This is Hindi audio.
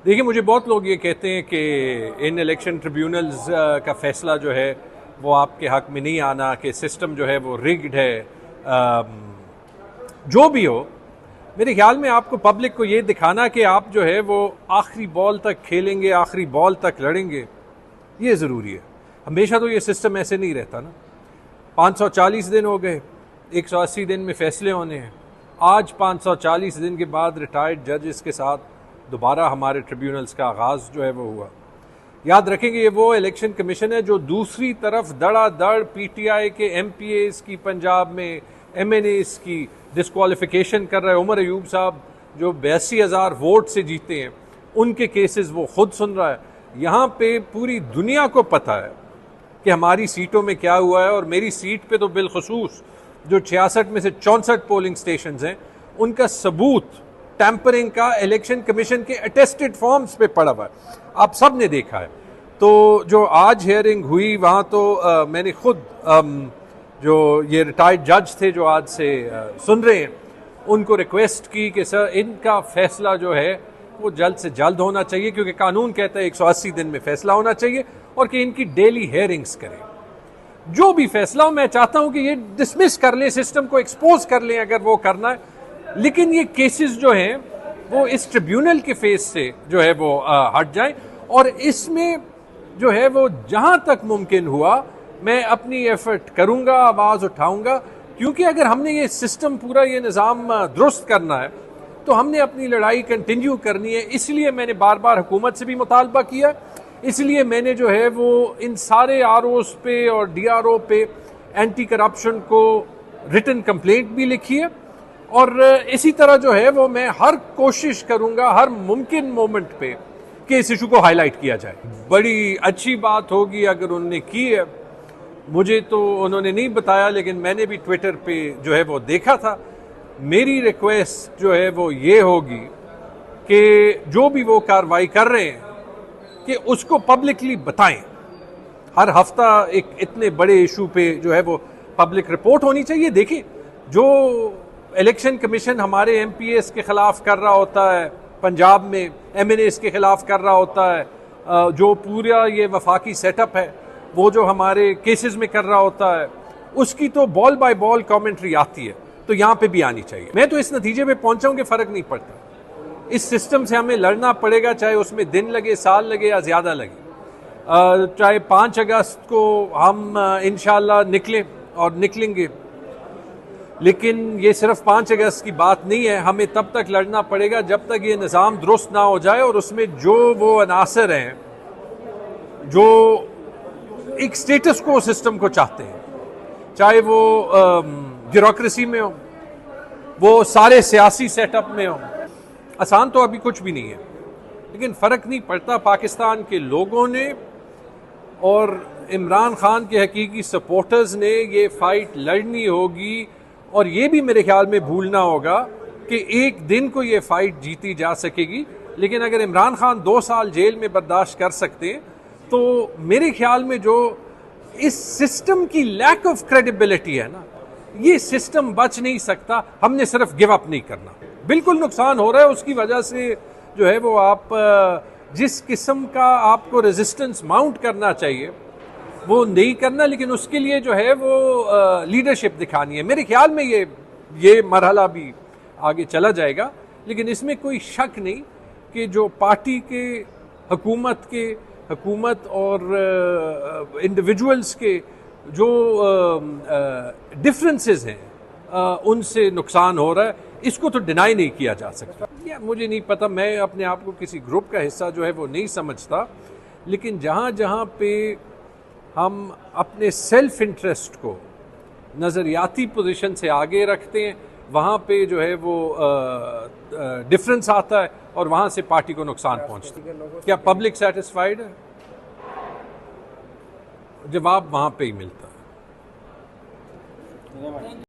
देखिए, मुझे बहुत लोग ये कहते हैं कि इन इलेक्शन ट्रिब्यूनल्स का फैसला जो है वो आपके हक में नहीं आना, कि सिस्टम जो है वो रिग्ड है। जो भी हो, मेरे ख्याल में आपको पब्लिक को ये दिखाना कि आप जो है वो आखिरी बॉल तक खेलेंगे, आखिरी बॉल तक लड़ेंगे, ये ज़रूरी है। हमेशा तो ये सिस्टम ऐसे नहीं रहता ना। 540 दिन हो गए, 180 दिन में फैसले होने हैं। आज 540 दिन के बाद रिटायर्ड जजेस के साथ दोबारा हमारे ट्रिब्यूनल्स का आगाज़ जो है वो हुआ। याद रखेंगे, ये वो इलेक्शन कमीशन है जो दूसरी तरफ धड़ाधड़ पीटीआई के एमपीएस की पंजाब में, एमएनएस की डिस्क्वालिफिकेशन कर रहा है। उमर अयूब साहब जो 82,000 वोट से जीते हैं, उनके केसेस वो खुद सुन रहा है। यहाँ पे पूरी दुनिया को पता है कि हमारी सीटों में क्या हुआ है, और मेरी सीट पे तो बिलखसूस जो 66 में से 64 पोलिंग स्टेशंस हैं, उनका सबूत टैंपरिंग का इलेक्शन कमीशन के अटेस्टेड फॉर्म्स पे पड़ा हुआ है। आप सब ने देखा है। तो जो आज हियरिंग हुई वहाँ तो मैंने खुद जो ये रिटायर्ड जज थे जो आज से सुन रहे हैं, उनको रिक्वेस्ट की कि सर इनका फैसला जो है वो जल्द से जल्द होना चाहिए, क्योंकि कानून कहता है 180 दिन में फैसला होना चाहिए, और कि इनकी डेली हेयरिंग्स करें। जो भी फैसला हो, मैं चाहता हूं कि ये डिसमिस कर लें, सिस्टम को एक्सपोज कर लें अगर वो करना है, लेकिन ये केसेस जो हैं वो इस ट्रिब्यूनल के फेस से जो है वो हट जाएं। और इसमें जो है वो जहां तक मुमकिन हुआ मैं अपनी एफर्ट करूंगा, आवाज़ उठाऊंगा, क्योंकि अगर हमने ये सिस्टम पूरा ये निज़ाम दुरुस्त करना है तो हमने अपनी लड़ाई कंटिन्यू करनी है। इसलिए मैंने बार बार हुकूमत से भी मुतालबा किया, इसलिए मैंने जो है वो इन सारे आरओस पे और डीआरओ पे एंटी करप्शन को रिटन कंप्लेंट भी लिखी है, और इसी तरह जो है वो मैं हर कोशिश करूंगा हर मुमकिन मोमेंट पे कि इस इशू को हाईलाइट किया जाए। बड़ी अच्छी बात होगी अगर उन्होंने की है। मुझे तो उन्होंने नहीं बताया, लेकिन मैंने भी ट्विटर पे जो है वो देखा था। मेरी रिक्वेस्ट जो है वो ये होगी कि जो भी वो कार्रवाई कर रहे हैं कि उसको पब्लिकली बताएं। हर हफ्ता एक इतने बड़े इशू पे जो है वो पब्लिक रिपोर्ट होनी चाहिए। देखिए, जो इलेक्शन कमीशन हमारे एमपीएस के खिलाफ कर रहा होता है, पंजाब में एमएनएस के खिलाफ कर रहा होता है, जो पूरा ये वफाकी सेटअप है वो जो हमारे केसेस में कर रहा होता है, उसकी तो बॉल बाय बॉल कमेंट्री आती है, तो यहाँ पे भी आनी चाहिए। मैं तो इस नतीजे पे पहुंचा हूं कि फ़र्क नहीं पड़ता। इस सिस्टम से हमें लड़ना पड़ेगा, चाहे उसमें दिन लगे, साल लगे या ज़्यादा लगे। चाहे 5 अगस्त को हम इंशाल्लाह निकलें और निकलेंगे, लेकिन ये सिर्फ 5 अगस्त की बात नहीं है। हमें तब तक लड़ना पड़ेगा जब तक ये निज़ाम दुरुस्त ना हो जाए, और उसमें जो वो अनासर हैं जो एक स्टेटस को सिस्टम को चाहते हैं, चाहे वो ब्यूरोक्रेसी में हो, वो सारे सियासी सेटअप में हो। आसान तो अभी कुछ भी नहीं है, लेकिन फ़र्क नहीं पड़ता। पाकिस्तान के लोगों ने और इमरान खान के हकीकी सपोर्टर्स ने ये फ़ाइट लड़नी होगी, और ये भी मेरे ख्याल में भूलना होगा कि एक दिन को ये फ़ाइट जीती जा सकेगी। लेकिन अगर इमरान खान 2 साल जेल में बर्दाश्त कर सकते हैं, तो मेरे ख्याल में जो इस सिस्टम की लैक ऑफ क्रेडिबिलिटी है ना, ये सिस्टम बच नहीं सकता। हमने सिर्फ गिव अप नहीं करना। बिल्कुल नुकसान हो रहा है, उसकी वजह से जो है वो आप जिस किस्म का आपको रेजिस्टेंस माउंट करना चाहिए वो नहीं करना, लेकिन उसके लिए जो है वो लीडरशिप दिखानी है। मेरे ख्याल में ये मरहला भी आगे चला जाएगा, लेकिन इसमें कोई शक नहीं कि जो पार्टी के हुकूमत और इंडिविजुअल्स के जो डिफरेंसेस हैं उनसे नुकसान हो रहा है। इसको तो डिनाई नहीं किया जा सकता। या मुझे नहीं पता, मैं अपने आप को किसी ग्रुप का हिस्सा जो है वो नहीं समझता, लेकिन जहाँ जहाँ पे हम अपने सेल्फ इंटरेस्ट को नज़रियाती पोजीशन से आगे रखते हैं, वहाँ पे जो है वो डिफरेंस आता है, और वहाँ से पार्टी को नुकसान पहुँचता है। क्या पब्लिक सेटिस्फाइड है? जवाब वहाँ पे ही मिलता है।